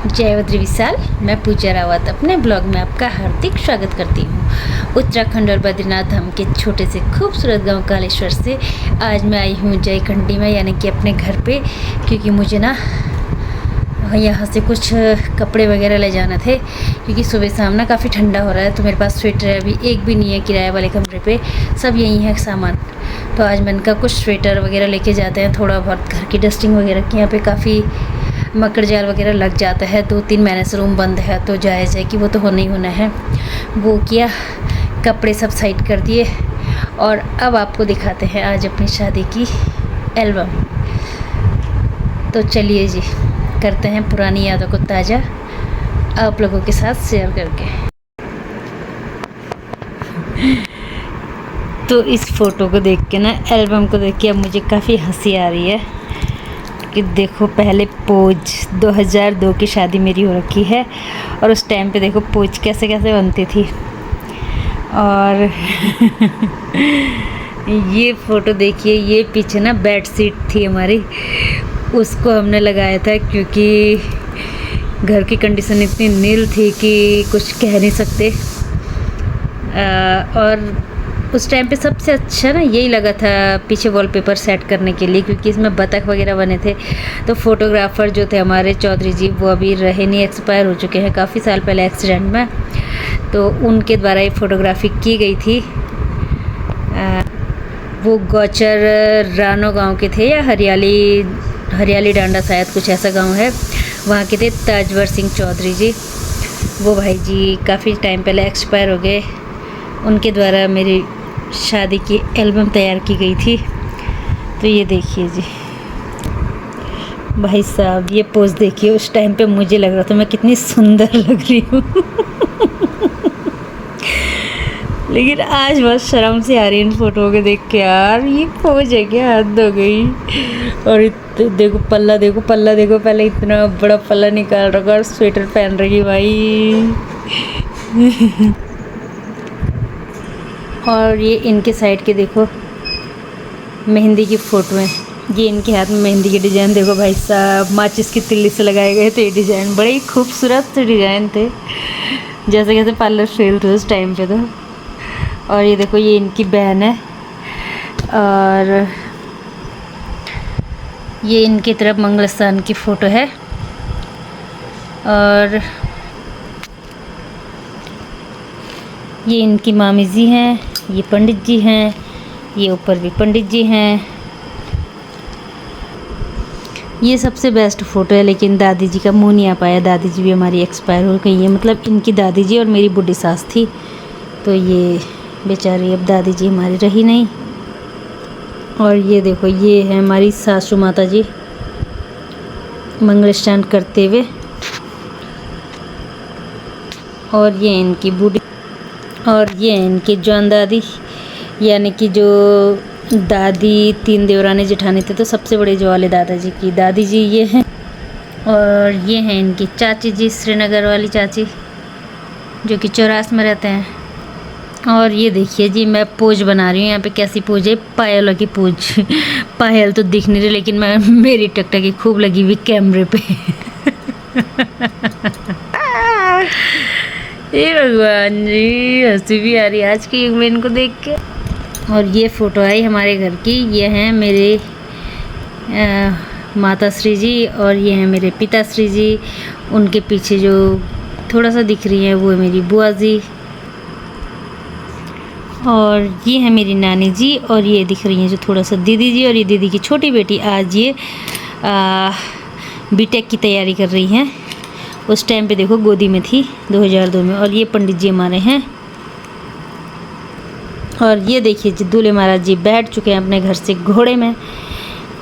जयवद्री विशाल, मैं पूजा रावत अपने ब्लॉग में आपका हार्दिक स्वागत करती हूँ। उत्तराखंड और बद्रीनाथ धाम के छोटे से खूबसूरत गांव कालेश्वर से आज मैं आई हूँ जयखंडी में, यानी कि अपने घर पे, क्योंकि मुझे ना यहाँ से कुछ कपड़े वगैरह ले जाना थे, क्योंकि सुबह शाम ना काफ़ी ठंडा हो रहा है। तो मेरे पास स्वेटर अभी एक भी नहीं है किराए वाले कमरे पे, सब यहीं है सामान। तो आज मैंने कहा कुछ स्वेटर वगैरह लेके जाते हैं, थोड़ा बहुत घर की डस्टिंग वगैरह की। यहाँ पे काफ़ी मकड़ जाल वगैरह लग जाता है, 2-3 महीने से रूम बंद है, तो जायज़ है कि वो तो होना ही होना है। वो किया, कपड़े सब साइड कर दिए और अब आपको दिखाते हैं आज अपनी शादी की एल्बम। तो चलिए जी, करते हैं पुरानी यादों को ताज़ा आप लोगों के साथ शेयर करके। तो इस फ़ोटो को देख के ना, एल्बम को देख के अब मुझे काफ़ी हंसी आ रही है कि देखो, पहले पोज 2002 की शादी मेरी हो रखी है और उस टाइम पे देखो पोज कैसे कैसे बनती थी। और ये फ़ोटो देखिए, ये पीछे ना बेड शीट थी हमारी, उसको हमने लगाया था क्योंकि घर की कंडीशन इतनी नील थी कि कुछ कह नहीं सकते। और उस टाइम पे सबसे अच्छा ना यही लगा था पीछे वॉलपेपर सेट करने के लिए, क्योंकि इसमें बतख वगैरह बने थे। तो फोटोग्राफ़र जो थे हमारे चौधरी जी, वो अभी रहे नहीं, एक्सपायर हो चुके हैं काफ़ी साल पहले एक्सीडेंट में। तो उनके द्वारा ये फ़ोटोग्राफी की गई थी। वो गौचर रानो गांव के थे, या हरियाली डांडा शायद कुछ ऐसा गांव है, वहाँ के थे ताजवर सिंह चौधरी जी। वो भाई जी काफ़ी टाइम पहले एक्सपायर हो गए, उनके द्वारा मेरी शादी की एल्बम तैयार की गई थी। तो ये देखिए जी भाई साहब, ये पोज देखिए, उस टाइम पे मुझे लग रहा था मैं कितनी सुंदर लग रही हूँ। लेकिन आज बहुत शर्म से आ रही है इन फोटो को देख के, यार ये पोज है क्या, हद हो गई। और देखो पल्ला, देखो पल्ला, देखो पहले इतना बड़ा पल्ला निकाल रखा और स्वेटर पहन रही भाई। और ये इनके साइड के देखो मेहंदी की फ़ोटो है, ये इनके हाथ में मेहंदी के डिज़ाइन देखो भाई साहब, माचिस की तिल्ली से लगाए गए थे। ये डिज़ाइन बड़े ही खूबसूरत से डिज़ाइन थे, जैसे कैसे पार्लर फेल थे उस टाइम पे तो। और ये देखो, ये इनकी बहन है और ये इनकी तरफ मंगल स्थान की फ़ोटो है। और ये इनकी मामी जी हैं, ये पंडित जी हैं, ये ऊपर भी पंडित जी हैं। ये सबसे बेस्ट फ़ोटो है, लेकिन दादी जी का मुंह नहीं आ पाया, दादी जी भी हमारी एक्सपायर हो गई है। मतलब इनकी दादी जी और मेरी बुढ़ी सास थी, तो ये बेचारी अब दादी जी हमारी रही नहीं। और ये देखो, ये है हमारी सासू माता जी मंगल स्नान करते हुए। और ये इनकी बूढ़ी, और ये इनकी जौन दादी, यानी कि जो दादी 3 देवरानी जेठानी थे, तो सबसे बड़े जो वाले दादाजी की दादी जी ये हैं। और ये हैं इनकी चाची जी, श्रीनगर वाली चाची, जो कि चौरास में रहते हैं। और ये देखिए जी, मैं पोज बना रही हूँ यहाँ पे, कैसी पोज है, पायलों की पोज। पायल तो दिख नहीं रही, लेकिन मैं मेरी टकटकी खूब लगी हुई कैमरे पे। हे भगवान जी, हंसी भी आ रही है आज के युग में इनको देख के। और ये फ़ोटो आई हमारे घर की, ये हैं मेरे माता श्री जी और ये हैं मेरे पिता श्री जी। उनके पीछे जो थोड़ा सा दिख रही है वो है मेरी बुआ जी। और ये है मेरी नानी जी, और ये दिख रही हैं जो थोड़ा सा दीदी जी, और ये दीदी की छोटी बेटी आज ये बीटेक की तैयारी कर रही हैं। उस टाइम पे देखो गोदी में थी 2002 में। और ये पंडित जी हमारे हैं। और ये देखिए जी, दूल्हे महाराज जी बैठ चुके हैं अपने घर से घोड़े में,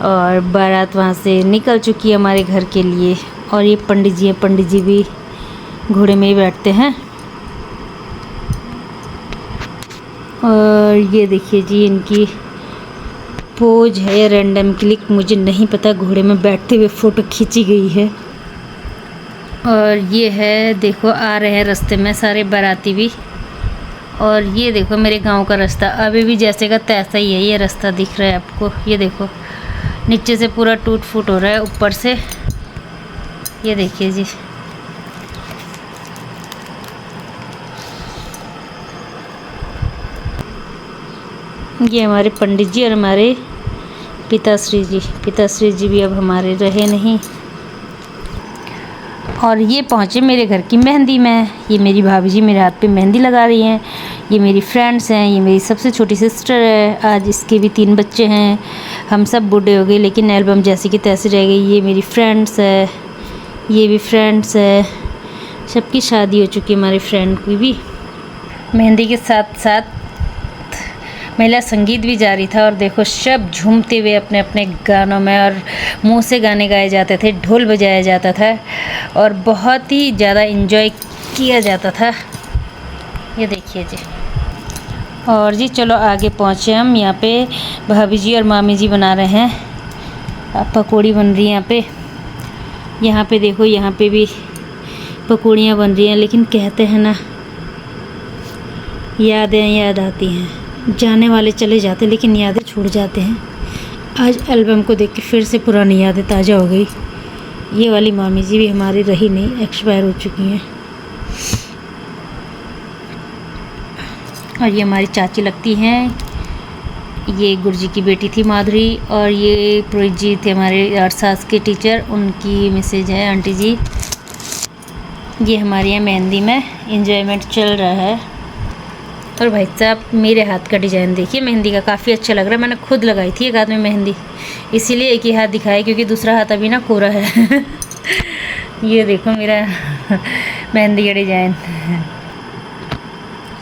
और बारात वहाँ से निकल चुकी है हमारे घर के लिए। और ये पंडित जी हैं, पंडित जी भी घोड़े में ही बैठते हैं। और ये देखिए जी, इनकी पोज है रैंडम क्लिक, मुझे नहीं पता, घोड़े में बैठते हुए फ़ोटो खींची गई है। और ये है, देखो आ रहे हैं रास्ते में सारे बाराती भी। और ये देखो मेरे गांव का रास्ता अभी भी जैसे का तैसा ही है। ये रास्ता दिख रहा है आपको, ये देखो नीचे से पूरा टूट फूट हो रहा है, ऊपर से ये देखिए जी। ये हमारे पंडित जी और हमारे पिताश्री जी भी अब हमारे रहे नहीं। और ये पहुँचे मेरे घर की मेहंदी में। ये मेरी भाभी जी मेरे हाथ पे मेहंदी लगा रही हैं। ये मेरी फ्रेंड्स हैं। ये मेरी सबसे छोटी सिस्टर है। आज इसके भी 3 बच्चे हैं। हम सब बूढ़े हो गए लेकिन एल्बम जैसी की तैसी रह गई। ये मेरी फ्रेंड्स है, ये भी फ्रेंड्स है। सबकी शादी हो चुकी है, हमारे फ्रेंड की भी। मेहंदी के साथ साथ महिला संगीत भी जारी था। और देखो सब झूमते हुए अपने अपने गानों में, और मुंह से गाने गाए जाते थे, ढोल बजाया जाता था और बहुत ही ज़्यादा एंजॉय किया जाता था। ये देखिए जी। और जी चलो आगे पहुँचे हम। यहाँ पे भाभी जी और मामी जी बना रहे हैं, पकौड़ी बन रही है यहाँ पे। यहाँ पे देखो, यहाँ पे भी पकौड़ियाँ बन रही हैं। लेकिन कहते हैं ना, यादें याद आती हैं, जाने वाले चले जाते लेकिन यादें छूट जाते हैं। आज एल्बम को देख के फिर से पुरानी यादें ताज़ा हो गई। ये वाली मामी जी भी हमारी रही नहीं, एक्सपायर हो चुकी हैं। और ये हमारी चाची लगती हैं। ये गुरुजी की बेटी थी माधुरी, और ये पुरोहित जी थे हमारे अर्थशास्त्र के टीचर, उनकी मिसेज है आंटी जी। ये हमारे यहाँ मेहंदी में एंजॉयमेंट चल रहा है। और भाई साहब मेरे हाथ का डिज़ाइन देखिए मेहंदी का, काफ़ी अच्छा लग रहा है। मैंने खुद लगाई थी एक हाथ में मेहंदी, इसीलिए एक ही हाथ दिखाया क्योंकि दूसरा हाथ अभी ना कोरा है। ये देखो मेरा मेहंदी का डिज़ाइन।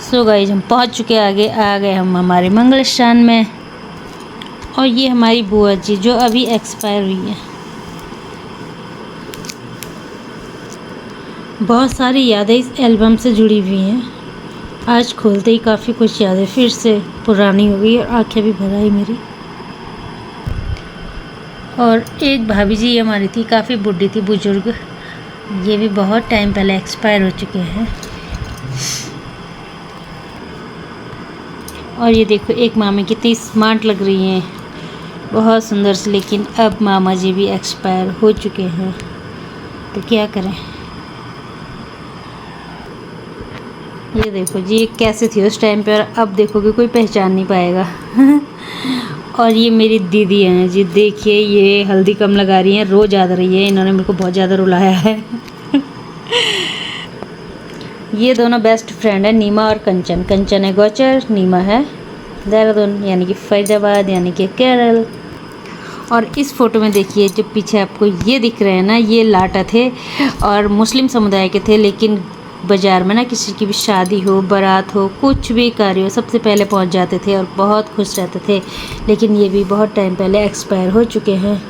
सो गाइस हम पहुंच चुके आगे, आ गए हम हमारे मंगल स्थान में। और ये हमारी बुआ जी जो अभी एक्सपायर हुई है। बहुत सारी यादें इस एल्बम से जुड़ी हुई हैं। आज खोलते ही काफ़ी कुछ यादें फिर से पुरानी हो गई और आंखें भी भर आई मेरी। और एक भाभी जी हमारी थी, काफ़ी बूढ़ी थी, बुजुर्ग। ये भी बहुत टाइम पहले एक्सपायर हो चुके हैं। और ये देखो एक मामी कितनी स्मार्ट लग रही हैं, बहुत सुंदर सी। लेकिन अब मामा जी भी एक्सपायर हो चुके हैं, तो क्या करें। ये देखो जी कैसे थी उस टाइम पे, और अब देखोगे कोई पहचान नहीं पाएगा। और ये मेरी दीदी हैं जी, देखिए ये हल्दी कम लगा रही हैं, रोज़ याद रही है। इन्होंने मेरे को बहुत ज़्यादा रुलाया है। ये दोनों बेस्ट फ्रेंड है, नीमा और कंचन। कंचन है गौचर, नीमा है देहरादून यानी कि फरीदाबाद यानी कि केरल। और इस फ़ोटो में देखिए जो पीछे आपको ये दिख रहे हैं ना, ये लाटा थे और मुस्लिम समुदाय के थे। लेकिन बाज़ार में ना किसी की भी शादी हो, बारात हो, कुछ भी कार्य हो, सबसे पहले पहुंच जाते थे और बहुत खुश रहते थे। लेकिन ये भी बहुत टाइम पहले एक्सपायर हो चुके हैं।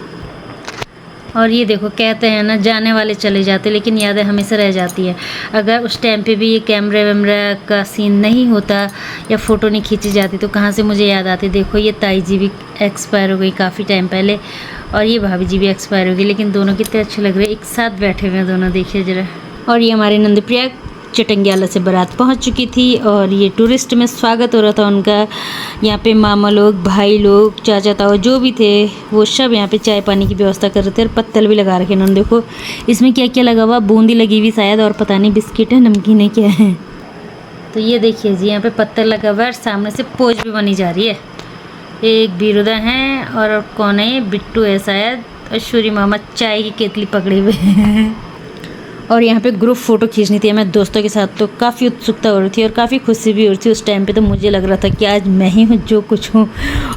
और ये देखो कहते हैं ना, जाने वाले चले जाते लेकिन यादें हमेशा रह जाती है। अगर उस टाइम पे भी ये कैमरा वैमरा का सीन नहीं होता या फ़ोटो नहीं खींची जाती तो कहाँ से मुझे याद आती। देखो ये ताई जी भी एक्सपायर हो गई काफ़ी टाइम पहले, और ये भाभी जी भी एक्सपायर हो गई। लेकिन दोनों कितने अच्छे लग रहे हैं, एक साथ बैठे हुए हैं दोनों, देखिए ज़रा। और ये हमारे नंदप्रिया चटंगियाला से बारात पहुंच चुकी थी और ये टूरिस्ट में स्वागत हो रहा था उनका। यहाँ पे मामा लोग, भाई लोग, चाचा ताऊ जो भी थे वो सब यहाँ पे चाय पानी की व्यवस्था कर रहे थे। और पत्तल भी लगा रखे इन्होंने। देखो इसमें क्या क्या लगा हुआ, बूंदी लगी हुई शायद, और पता नहीं बिस्किट है, नमकीन है, क्या है। तो ये देखिए जी यहाँ पे पत्तल लगा हुआ है, सामने से पोज भी बनी जा रही है। एक बिरुदा हैं और कौन है, बिट्टू है शायद, और शूरी मामा चाय की केतली पकड़े हुए हैं। और यहाँ पे ग्रुप फ़ोटो खींचनी थी हमें दोस्तों के साथ, तो काफ़ी उत्सुकता हो रही थी और काफ़ी खुशी भी हो रही थी। उस टाइम पे तो मुझे लग रहा था कि आज मैं ही हूँ जो कुछ हूँ।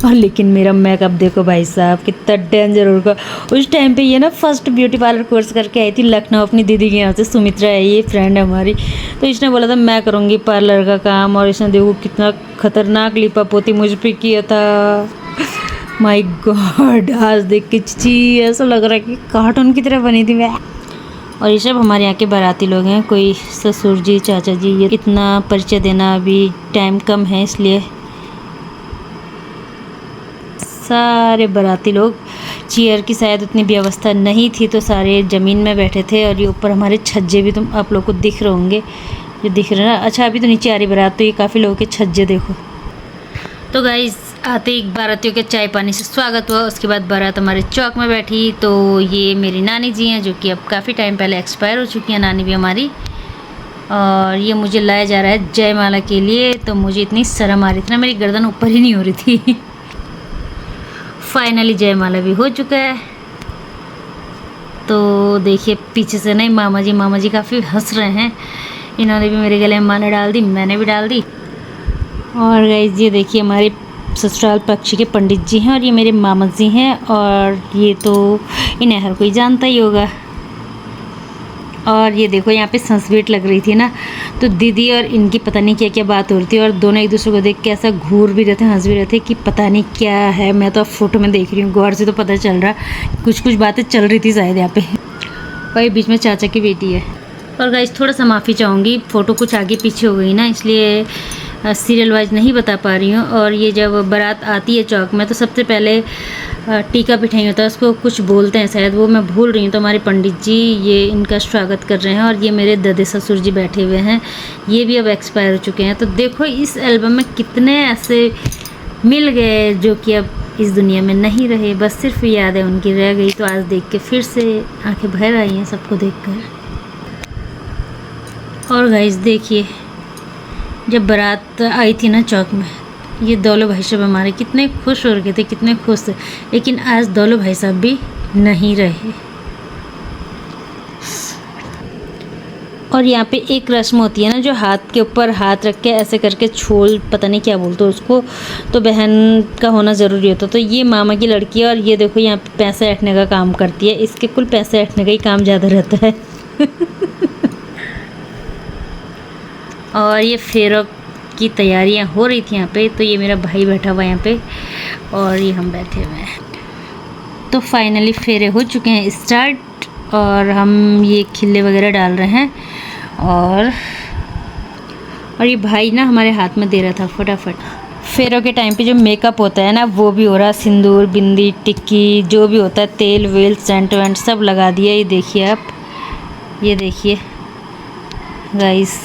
और लेकिन मेरा मेकअप देखो भाई साहब कितना डेंजर होगा। उस टाइम पे ये ना फर्स्ट ब्यूटी पार्लर कोर्स करके आई थी लखनऊ अपनी दीदी के यहाँ से। सुमित्रा है ये फ्रेंड है हमारी, तो इसने बोला था मैं करूँगी पार्लर का काम। और इसने देखो कितना खतरनाक लिपा पोती मुझ पर किया था। माय गॉड, आज देख के ची ऐसा लग रहा है कि कार्टून की तरह बनी थी मैं। और ये सब हमारे यहाँ के बाराती लोग हैं, कोई ससुर जी, चाचा जी। ये इतना परिचय देना अभी टाइम कम है, इसलिए सारे बाराती लोग, चेयर की शायद उतनी व्यवस्था नहीं थी तो सारे ज़मीन में बैठे थे। और ये ऊपर हमारे छज्जे भी तुम आप लोग को दिख रहे होंगे, जो दिख रहे हैं ना। अच्छा अभी तो नीचे आ रही बारात, तो ये काफ़ी लोगों के छज्जे देखो। तो गाइस आते ही बारातियों के चाय पानी से स्वागत हुआ। उसके बाद बारात हमारे चौक में बैठी। तो ये मेरी नानी जी हैं जो कि अब काफ़ी टाइम पहले एक्सपायर हो चुकी हैं, नानी भी हमारी। और ये मुझे लाया जा रहा है जयमाला के लिए। तो मुझे इतनी शर्म आ रही थी ना, मेरी गर्दन ऊपर ही नहीं हो रही थी। फाइनली जयमाला भी हो चुका है। तो देखिए पीछे से नहीं मामा जी काफ़ी हंस रहे हैं। इन्होंने भी मेरे गले में माला डाल दी, मैंने भी डाल दी। और गाइस ये देखिए हमारे ससुराल पक्ष के पंडित जी हैं और ये मेरे मामा जी हैं। और ये तो इन्हें हर कोई जानता ही होगा। और ये देखो यहाँ पे संस्वेट लग रही थी ना, तो दीदी और इनकी पता नहीं क्या क्या बात हो रही थी और दोनों एक दूसरे को देख के ऐसा घूर भी रहे थे, हंस भी रहे थे कि पता नहीं क्या है। मैं तो अब फोटो में देख रही हूँ, गौर से तो पता चल रहा कुछ बातें चल रही थी शायद यहाँ पे। भाई बीच में चाचा की बेटी है। और गाइस थोड़ा सा माफ़ी चाहूँगी, फ़ोटो कुछ आगे पीछे हो गई ना, इसलिए सीरियल वाइज नहीं बता पा रही हूँ। और ये जब बारात आती है चौक में तो सबसे पहले टीका पिठाई होता है, उसको कुछ बोलते हैं शायद, वो मैं भूल रही हूँ। तो हमारे पंडित जी ये इनका स्वागत कर रहे हैं। और ये मेरे दादे ससुर जी बैठे हुए हैं, ये भी अब एक्सपायर हो चुके हैं। तो देखो इस एल्बम में कितने ऐसे मिल गए जो कि अब इस दुनिया में नहीं रहे, बस सिर्फ यादें उनकी रह गई। तो आज देख के फिर से आंखें भर आई हैं सबको देखकर। और गाइस देखिए जब बारात आई थी ना चौक में, ये दौलो भाई साहब हमारे कितने खुश हो रहे थे, कितने खुश थे। लेकिन आज दौलो भाई साहब भी नहीं रहे। और यहाँ पे एक रस्म होती है ना, जो हाथ के ऊपर हाथ रख के ऐसे करके छोल, पता नहीं क्या बोलते हो उसको, तो बहन का होना ज़रूरी होता। तो ये मामा की लड़की है और ये देखो यहाँ पे पैसे ऐंठने का काम करती है। इसके कुल पैसे ऐंठने का ही काम ज़्यादा रहता है। और ये फेरों की तैयारियां हो रही थी यहाँ पे। तो ये मेरा भाई बैठा हुआ है यहाँ पे और ये हम बैठे हुए हैं। तो फाइनली फेरे हो चुके हैं स्टार्ट और हम ये खिल्ले वगैरह डाल रहे हैं। और ये भाई ना हमारे हाथ में दे रहा था फटाफट। फेरों के टाइम पे जो मेकअप होता है ना वो भी हो रहा, सिंदूर, बिंदी, टिक्की, जो भी होता है, तेल वेल सेंट वेंट सब लगा दिया। ये देखिए आप, ये देखिए गाइस।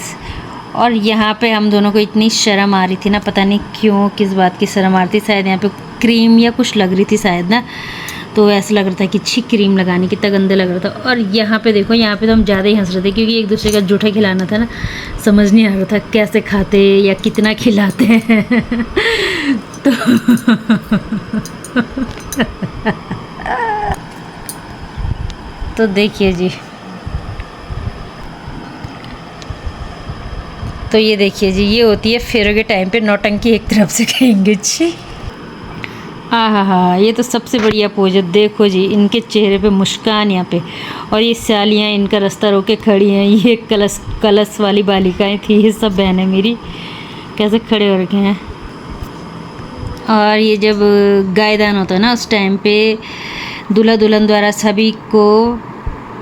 और यहाँ पे हम दोनों को इतनी शर्म आ रही थी ना, पता नहीं क्यों, किस बात की शर्म आ रही थी। शायद यहाँ पे क्रीम या कुछ लग रही थी शायद ना, तो ऐसा लग रहा था कि अच्छी क्रीम लगाने, कितना गंदा लग रहा था। और यहाँ पे देखो, यहाँ पे तो हम ज़्यादा ही हंस रहे थे क्योंकि एक दूसरे का जूठा खिलाना था ना, समझ नहीं आ रहा था कैसे खाते या कितना खिलाते हैं। तो देखिए जी, तो ये देखिए जी, ये होती है फेरों के टाइम पे नौटंकी एक तरफ से कहेंगे जी। हाँ, ये तो सबसे बढ़िया पोज है। देखो जी इनके चेहरे पे मुस्कान यहाँ पे। और ये सालियाँ इनका रास्ता रोके खड़ी हैं। ये कलश वाली बालिकाएं थी, ये सब बहनें मेरी कैसे खड़े हो रखे हैं। और ये जब गायदान होता है ना, उस टाइम पे दूल्हा दुल्हन द्वारा सभी को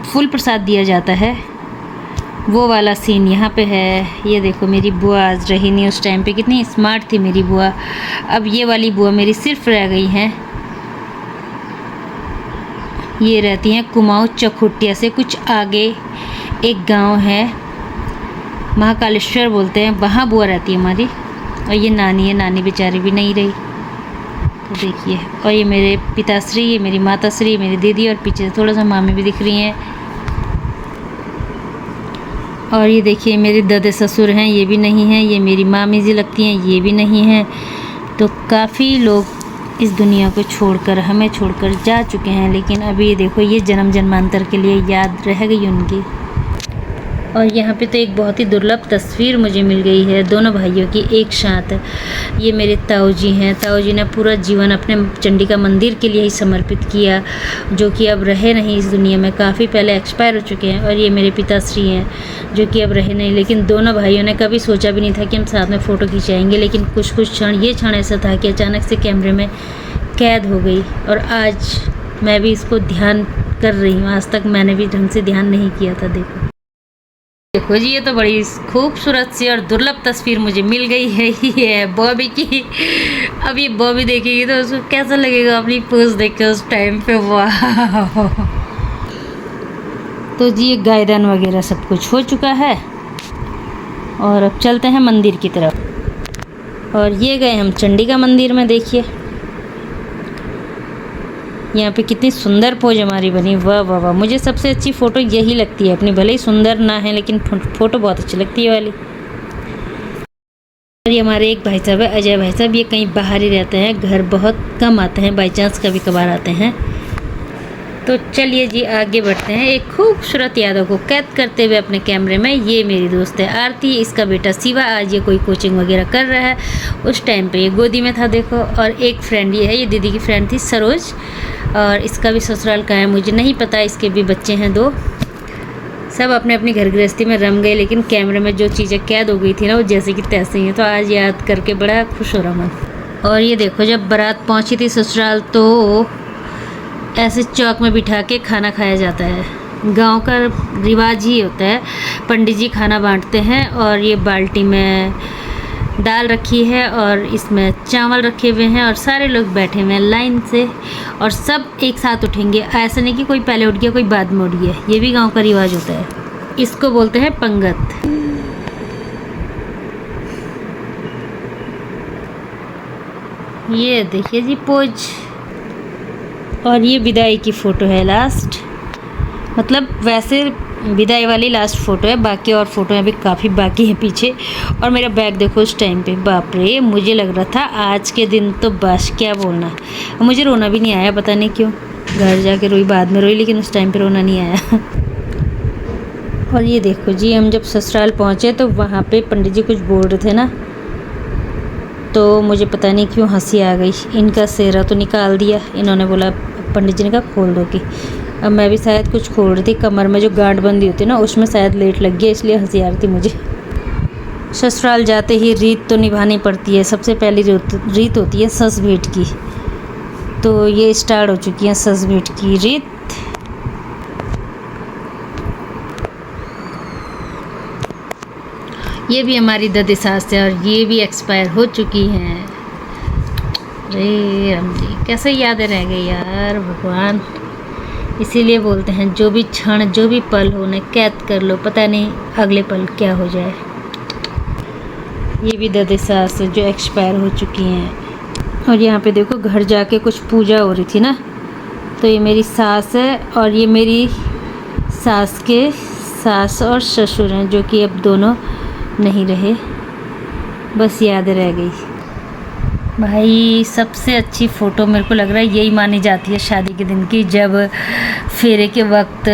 फूल प्रसाद दिया जाता है, वो वाला सीन यहाँ पे है। ये देखो मेरी बुआ आज रही नहीं, उस टाइम पे कितनी स्मार्ट थी मेरी बुआ। अब ये वाली बुआ मेरी सिर्फ रह गई हैं। ये रहती हैं कुमाऊँ चकुटिया से कुछ आगे एक गांव है, महाकालेश्वर बोलते हैं, वहाँ बुआ रहती है हमारी। और ये नानी है, नानी बेचारी भी नहीं रही। तो देखिए, और ये मेरे पिताश्री, ये मेरी माताश्री, मेरी दीदी, और पीछे थोड़ा सा मामी भी दिख रही हैं। और ये देखिए मेरे दादा ससुर हैं, ये भी नहीं हैं। ये मेरी मामी जी लगती हैं, ये भी नहीं हैं। तो काफ़ी लोग इस दुनिया को छोड़कर, हमें छोड़कर जा चुके हैं। लेकिन अभी देखो ये जन्म जन्मांतर के लिए याद रह गई उनकी। और यहाँ पे तो एक बहुत ही दुर्लभ तस्वीर मुझे मिल गई है, दोनों भाइयों की एक साथ। ये मेरे ताऊ जी हैं। ताऊ जी ने पूरा जीवन अपने चंडिका मंदिर के लिए ही समर्पित किया, जो कि अब रहे नहीं इस दुनिया में, काफ़ी पहले एक्सपायर हो चुके हैं। और ये मेरे पिताश्री हैं, जो कि अब रहे नहीं। लेकिन दोनों भाइयों ने कभी सोचा भी नहीं था कि हम साथ में फ़ोटो खिंचाएंगे। लेकिन कुछ क्षण, ये क्षण ऐसा था कि अचानक से कैमरे में कैद हो गई। और आज मैं भी इसको ध्यान कर रही हूँ, आज तक मैंने भी ढंग से ध्यान नहीं किया था। देखो जी, ये तो बड़ी खूबसूरत सी और दुर्लभ तस्वीर मुझे मिल गई है। ये है बॉबी की। अब ये बॉबी देखेगी तो उसको कैसा लगेगा अपनी पोज देख के उस टाइम पे। वाह। तो जी ये गायदान वगैरह सब कुछ हो चुका है और अब चलते हैं मंदिर की तरफ। और ये गए हम चंडिका मंदिर में। देखिए यहाँ पे कितनी सुंदर पोज हमारी बनी, वाह वाह वाह। मुझे सबसे अच्छी फ़ोटो यही लगती है अपनी, भले ही सुंदर ना है लेकिन फ़ोटो बहुत अच्छी लगती है वाली। और ये हमारे एक भाई साहब है, अजय भाई साहब, ये कहीं बाहर ही रहते हैं, घर बहुत कम आते हैं, बाई चांस कभी कभार आते हैं। तो चलिए जी आगे बढ़ते हैं। एक खूबसूरत यादों को कैद करते हुए अपने कैमरे में, ये मेरी दोस्त है आरती, इसका बेटा शिवा, आज ये कोई कोचिंग वगैरह कर रहा है, उस टाइम पे ये गोदी में था देखो। और एक फ्रेंड ये है, ये दीदी की फ्रेंड थी सरोज, और इसका भी ससुराल कहाँ है मुझे नहीं पता, इसके भी बच्चे हैं 2। सब अपने अपनी घर गृहस्थी में रम गए, लेकिन कैमरे में जो चीज़ें कैद हो गई थी ना वो जैसे कि तैसे ही हैं। तो आज याद करके बड़ा खुश हो रहा मन। और ये देखो जब बारात पहुंची थी ससुराल तो ऐसे चौक में बिठा के खाना खाया जाता है, गांव का रिवाज ही होता है। पंडित जी खाना बांटते हैं और ये बाल्टी में दाल रखी है और इसमें चावल रखे हुए हैं और सारे लोग बैठे हुए हैं लाइन से, और सब एक साथ उठेंगे। ऐसा नहीं कि कोई पहले उठ गया कोई बाद में उठ गया, ये भी गांव का रिवाज होता है। इसको बोलते हैं पंगत। ये देखिए जी पोज। और ये विदाई की फ़ोटो है लास्ट, मतलब वैसे विदाई वाली लास्ट फ़ोटो है, बाकी और फ़ोटो अभी काफ़ी बाकी हैं पीछे। और मेरा बैग देखो उस टाइम पे, बाप रे, मुझे लग रहा था आज के दिन तो बस क्या बोलना। मुझे रोना भी नहीं आया, पता नहीं क्यों, घर जाके रोई, बाद में रोई, लेकिन उस टाइम पे रोना नहीं आया। और ये देखो जी हम जब ससुराल पहुँचे तो वहाँ पे पंडित जी कुछ बोल रहे थे ना, तो मुझे पता नहीं क्यों हंसी आ गई। इनका सेहरा तो निकाल दिया, इन्होंने बोला, पंडित जी ने कहा खोल दो कि। अब मैं भी शायद कुछ खोल रही थी, कमर में जो गांठ बंदी होती है ना उसमें शायद लेट लग गया, इसलिए हंसी आ रही थी मुझे। ससुराल जाते ही रीत तो निभानी पड़ती है, सबसे पहली रीत होती है सस भेंट की। तो ये स्टार्ट हो चुकी है सस भेंट की रीत। ये भी हमारी दादी सास है और ये भी एक्सपायर हो चुकी हैं। रे राम जी, कैसे यादें रह गई यार भगवान। इसीलिए बोलते हैं जो भी क्षण जो भी पल हो उन्हें कैद कर लो, पता नहीं अगले पल क्या हो जाए। ये भी दादी सास है जो एक्सपायर हो चुकी हैं। और यहाँ पे देखो घर जाके कुछ पूजा हो रही थी ना, तो ये मेरी सास है और ये मेरी सास के सास और ससुर हैं, जो कि अब दोनों नहीं रहे, बस याद रह गई। भाई सबसे अच्छी फ़ोटो मेरे को लग रहा है यही मानी जाती है शादी के दिन की, जब फेरे के वक्त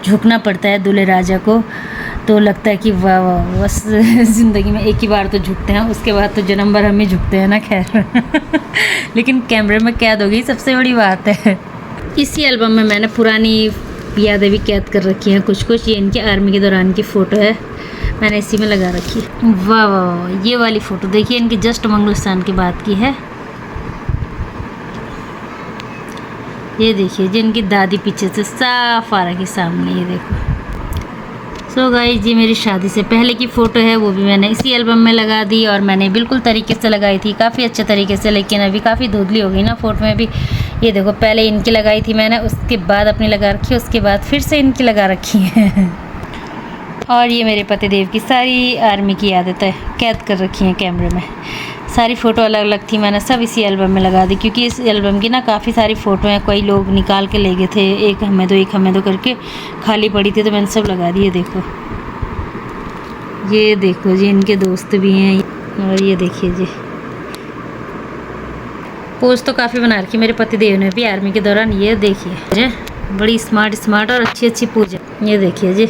झुकना पड़ता है दूल्हे राजा को, तो लगता है कि वाह वाह, बस ज़िंदगी में एक ही बार तो झुकते हैं, उसके बाद तो जन्म भर हम ही झुकते हैं ना। खैर लेकिन कैमरे में कैद हो गई, सबसे बड़ी बात है। इसी एल्बम में मैंने पुरानी यादें भी कैद कर रखी हैं कुछ कुछ। ये इनके आर्मी के दौरान की फ़ोटो है, मैंने इसी में लगा रखी है। वाह वाह वाह, ये वाली फ़ोटो देखिए, इनकी जस्ट मंगलस्थान की बात की है। ये देखिए जिनकी दादी पीछे से साफ आ रही सामने, ये देखो। सो गाइस, ये मेरी शादी से पहले की फ़ोटो है, वो भी मैंने इसी एल्बम में लगा दी, और मैंने बिल्कुल तरीके से लगाई थी, काफ़ी अच्छे तरीके से, लेकिन अभी काफ़ी धुंधली हो गई ना फ़ोटो में भी। ये देखो पहले इनकी लगाई थी मैंने, उसके बाद अपनी लगा रखी, उसके बाद फिर से इनकी लगा रखी है। और ये मेरे पतिदेव की सारी आर्मी की आदतें कैद कर रखी हैं कैमरे में। सारी फ़ोटो अलग अलग थी, मैंने सब इसी एल्बम में लगा दी, क्योंकि इस एल्बम की ना काफ़ी सारी फ़ोटो हैं, कई लोग निकाल के ले गए थे, एक हमें दो करके खाली पड़ी थी, तो मैंने सब लगा दी। ये देखो जी इनके दोस्त भी हैं, और ये देखिए जी पोज तो काफ़ी बना रखी मेरे पतिदेव ने भी आर्मी के दौरान। ये देखिए बड़ी स्मार्ट और अच्छी पोज है। ये देखिए जी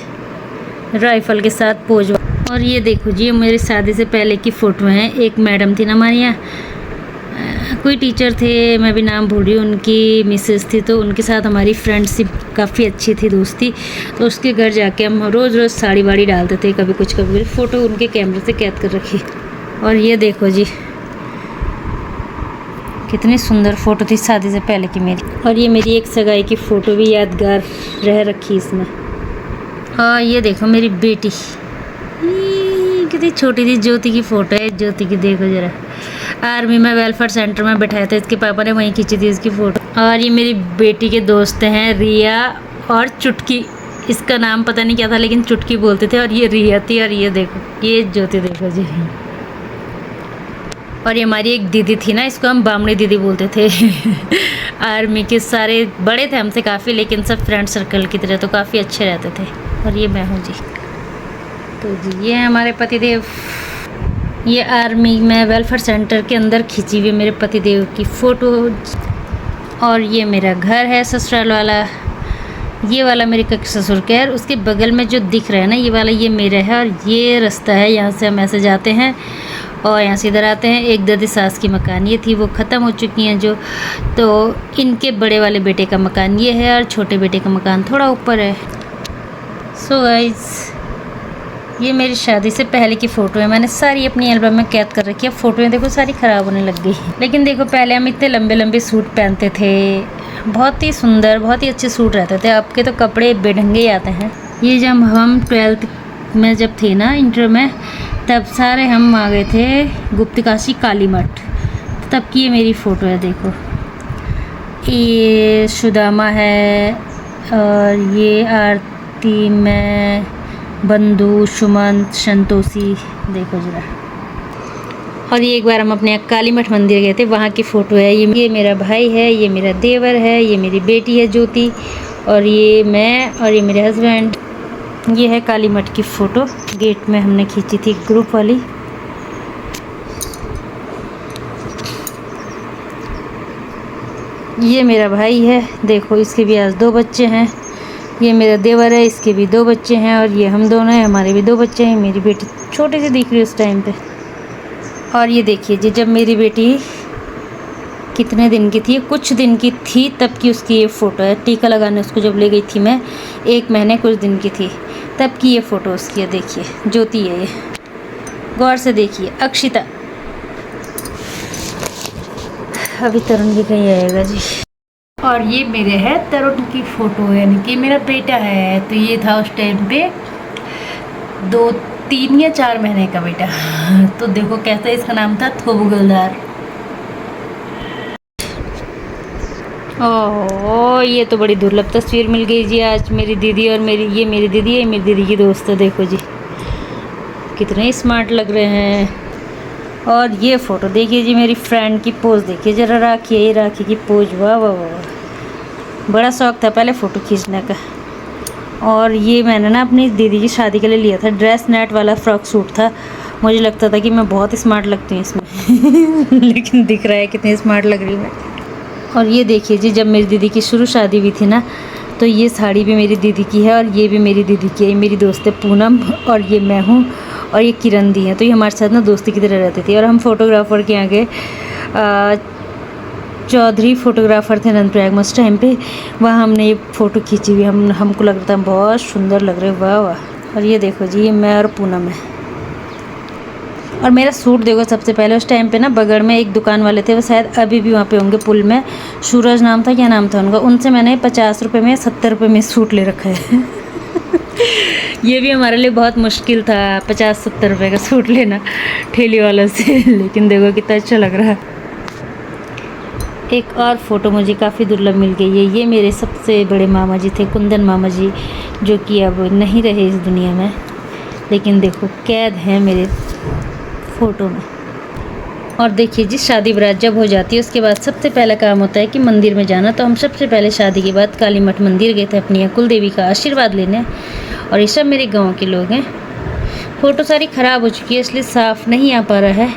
राइफल के साथ पोज। और ये देखो जी मेरी शादी से पहले की फ़ोटो हैं। एक मैडम थी ना हमारे यहाँ, कोई टीचर थे, मैं भी नाम भूल रही हूँ, उनकी मिसेस थी, तो उनके साथ हमारी फ्रेंडशिप काफ़ी अच्छी थी, दोस्ती। तो उसके घर जाके हम रोज़ साड़ी वाड़ी डालते थे, कभी कुछ फ़ोटो उनके कैमरे से कैद कर रखी। और ये देखो जी कितनी सुंदर फ़ोटो थी शादी से पहले की मेरी। और ये मेरी एक सगाई की फ़ोटो भी यादगार रह रखी इसमें। हाँ ये देखो मेरी बेटी कितनी छोटी थी, ज्योति की फ़ोटो है। ज्योति की देखो ज़रा, आर्मी में वेलफेयर सेंटर में बैठाया था, इसके पापा ने वहीं खींची थी इसकी फ़ोटो। और ये मेरी बेटी के दोस्त हैं रिया और चुटकी, इसका नाम पता नहीं क्या था लेकिन चुटकी बोलते थे, और ये रिया थी। और ये देखो ये ज्योति देखो जी, और ये हमारी एक दीदी थी ना, इसको हम बामणी दीदी बोलते थे। आर्मी के सारे बड़े थे हमसे काफ़ी, लेकिन सब फ्रेंड सर्कल की तरह, तो काफ़ी अच्छे रहते थे। और ये मैं हूँ जी। तो जी ये है हमारे पतिदेव। ये आर्मी में वेलफेयर सेंटर के अंदर खींची हुई मेरे पतिदेव की फ़ोटो। और ये मेरा घर है ससुराल वाला। ये वाला मेरे कक्ष ससुर का है, और उसके बगल में जो दिख रहा है ना ये वाला, ये मेरा है। और ये रास्ता है, यहाँ से हम ऐसे जाते हैं और यहाँ से इधर आते हैं। एक दादी सास की मकान ये थी, वो ख़त्म हो चुकी हैं जो, तो इनके बड़े वाले बेटे का मकान ये है, और छोटे बेटे का मकान थोड़ा ऊपर है। सो गाइस, ये मेरी शादी से पहले की फ़ोटो है। मैंने सारी अपनी एल्बम में कैद कर रखी है। फ़ोटोएँ देखो सारी ख़राब होने लग गई, लेकिन देखो पहले हम इतने लंबे लंबे सूट पहनते थे, बहुत ही सुंदर, बहुत ही अच्छे सूट रहते थे। आपके तो कपड़े बेढंगे ही आते हैं। ये जब हम 12th में जब थे ना, इंटर में, तब सारे हम आ गए थे गुप्तकाशी काली मठ, तब की ये मेरी फ़ोटो है। देखो ये सुदामा है, और ये आरती में बंधु सुमंत संतोषी, देखो जरा। और ये एक बार हम अपने काली मठ मंदिर गए थे, वहाँ की फ़ोटो है। ये मेरा भाई है, ये मेरा देवर है, ये मेरी बेटी है ज्योति, और ये मैं, और ये मेरे हस्बैंड। ये है काली मठ की फ़ोटो, गेट में हमने खींची थी ग्रुप वाली। ये मेरा भाई है, देखो इसके भी आज 2 बच्चे हैं। ये मेरा देवर है, इसके भी 2 बच्चे हैं, और ये हम दोनों हैं, हमारे भी 2 बच्चे हैं। मेरी बेटी छोटी सी दिख रही है उस टाइम पे। और ये देखिए जी, जब मेरी बेटी कितने दिन की थी, कुछ दिन की थी, तब की उसकी ये फ़ोटो है। टीका लगाने उसको जब ले गई थी मैं, 1 महीने कुछ दिन की थी, तब की ये फ़ोटो उसकी है। देखिए ज्योति है ये, गौर से देखिए। अक्षिता, अभी तरुण भी कहीं आएगा जी। और ये मेरे है तरुण की फ़ोटो, यानी कि मेरा बेटा है। तो ये था उस टाइम पे 2, 3 या 4 महीने का बेटा। तो देखो कैसे, इसका नाम था थोबुगलदार। ओह, ये तो बड़ी दुर्लभ तस्वीर मिल गई जी आज मेरी दीदी और मेरी। ये मेरी दीदी है, मेरी दीदी की दोस्त है। देखो जी कितने स्मार्ट लग रहे हैं। और ये फ़ोटो देखिए जी, मेरी फ्रेंड की पोज देखिए जरा। राखी है, ये राखी की पोज, वाह वाह वाह। बड़ा शौक था पहले फ़ोटो खींचने का। और ये मैंने ना अपनी दीदी की शादी के लिए लिया था, ड्रेस नेट वाला फ्रॉक सूट था। मुझे लगता था कि मैं बहुत स्मार्ट लगती हूँ इसमें। लेकिन दिख रहा है कितनी स्मार्ट लग रही हूँ मैं। और ये देखिए जी, जब मेरी दीदी की शुरू शादी हुई थी ना, तो ये साड़ी भी मेरी दीदी की है, और ये भी मेरी दीदी की है। ये मेरी दोस्त है पूनम, और ये मैं हूँ, और ये किरण दी है। तो ये हमारे साथ ना दोस्ती की तरह रहती थी। और हम फोटोग्राफ़र के यहाँ गए, चौधरी फोटोग्राफ़र थे नंदप्रयाग में उस टाइम पे, वहाँ हमने ये फ़ोटो खींची हुई। हमको लग रहा था बहुत सुंदर लग रहे, वाह वाह। और ये देखो जी, ये मैं और पूनम है। और मेरा सूट देखो, सबसे पहले उस टाइम पे ना बगड़ में एक दुकान वाले थे, वो शायद अभी भी वहाँ पे होंगे पुल में, सूरज नाम था, क्या नाम था उनका, उनसे मैंने 50 रुपये में 70 रुपये में सूट ले रखा है। ये भी हमारे लिए बहुत मुश्किल था, 50-70 रुपये का सूट लेना ठेली वालों से। लेकिन देखो कितना अच्छा लग रहा है। एक और फ़ोटो मुझे काफ़ी दुर्लभ मिल गई है। ये मेरे सबसे बड़े मामा जी थे, कुंदन मामा जी, जो कि अब नहीं रहे इस दुनिया में, लेकिन देखो कैद हैं मेरे फ़ोटो में। और देखिए जी, शादी बारात जब हो जाती है उसके बाद सबसे पहला काम होता है कि मंदिर में जाना। तो हम सबसे पहले शादी के बाद काली मठ मंदिर गए थे अपनी कुल देवी का आशीर्वाद लेने। और ये सब मेरे गांव के लोग हैं। फ़ोटो सारी ख़राब हो चुकी है, इसलिए साफ़ नहीं आ पा रहा है।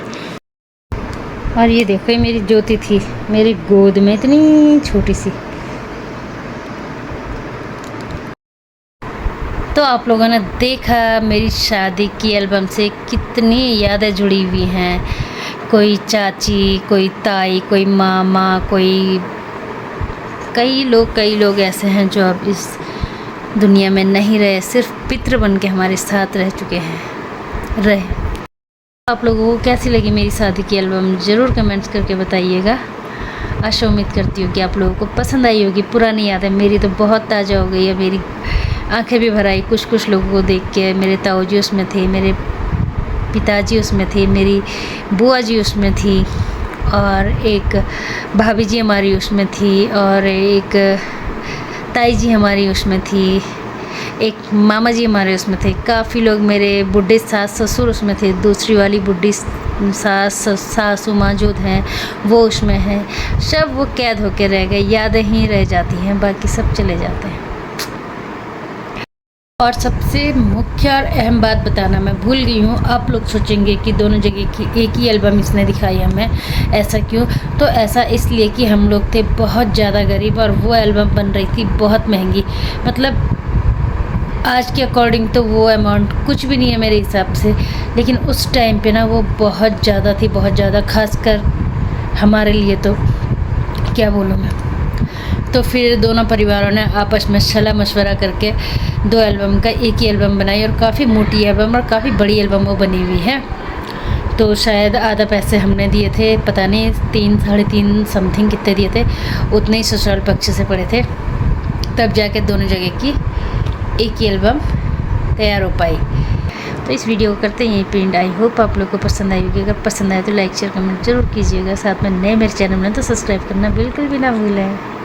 और ये देखो, ये मेरी ज्योति थी मेरी गोद में, इतनी छोटी सी। तो आप लोगों ने देखा मेरी शादी की एल्बम से कितनी यादें जुड़ी हुई हैं। कोई चाची, कोई ताई, कोई मामा, कई लोग ऐसे हैं जो अब इस दुनिया में नहीं रहे, सिर्फ पितृ बन के हमारे साथ रह चुके हैं। आप लोगों को कैसी लगी मेरी शादी की एल्बम, ज़रूर कमेंट्स करके बताइएगा। आशा उम्मीद करती हूँ कि आप लोगों को पसंद आई होगी। पुरानी यादें मेरी तो बहुत ताज़ा हो गई है, मेरी आंखें भी भर आई कुछ लोगों को देख के। मेरे ताऊ जी उसमें थे, मेरे पिताजी उसमें थे, मेरी बुआ जी उसमें थी, और एक भाभी जी हमारी उसमें थी, और एक ताई जी हमारी उसमें थी, एक मामा जी हमारे उसमें थे, काफ़ी लोग मेरे बुढ़े सास ससुर उसमें थे, दूसरी वाली बुढ़ी सासू माँ जो हैं वो उसमें हैं। सब वो कैद होके रह गए, यादें ही रह जाती हैं, बाकी सब चले जाते हैं। और सबसे मुख्य और अहम बात बताना मैं भूल गई हूँ। आप लोग सोचेंगे कि दोनों जगह की एक ही एल्बम इसने दिखाई हमें, ऐसा क्यों? तो ऐसा इसलिए कि हम लोग थे बहुत ज़्यादा गरीब और वो एल्बम बन रही थी बहुत महंगी। मतलब आज के अकॉर्डिंग तो वो अमाउंट कुछ भी नहीं है मेरे हिसाब से, लेकिन उस टाइम पे ना वो बहुत ज़्यादा थी, बहुत ज़्यादा, खासकर हमारे लिए तो क्या बोलूँ मैं। तो फिर दोनों परिवारों ने आपस में सलाह मशवरा करके 2 एल्बम का एक ही एल्बम बनाई, और काफ़ी मोटी एल्बम और काफ़ी बड़ी एल्बम वो बनी हुई है। तो शायद आधा पैसे हमने दिए थे, पता नहीं 3 साढ़े 3 समथिंग कितने दिए थे, उतने ही ससुराल पक्ष से पड़े थे, तब जाके दोनों जगह की एक ही एल्बम तैयार हो पाई। तो इस वीडियो को करते हैं यहीं पे एंड। आई होप आप लोग को पसंद आई होगी। अगर पसंद आए तो लाइक शेयर कमेंट जरूर कीजिएगा। साथ में नए मेरे चैनल में तो सब्सक्राइब करना बिल्कुल भी ना भूलें।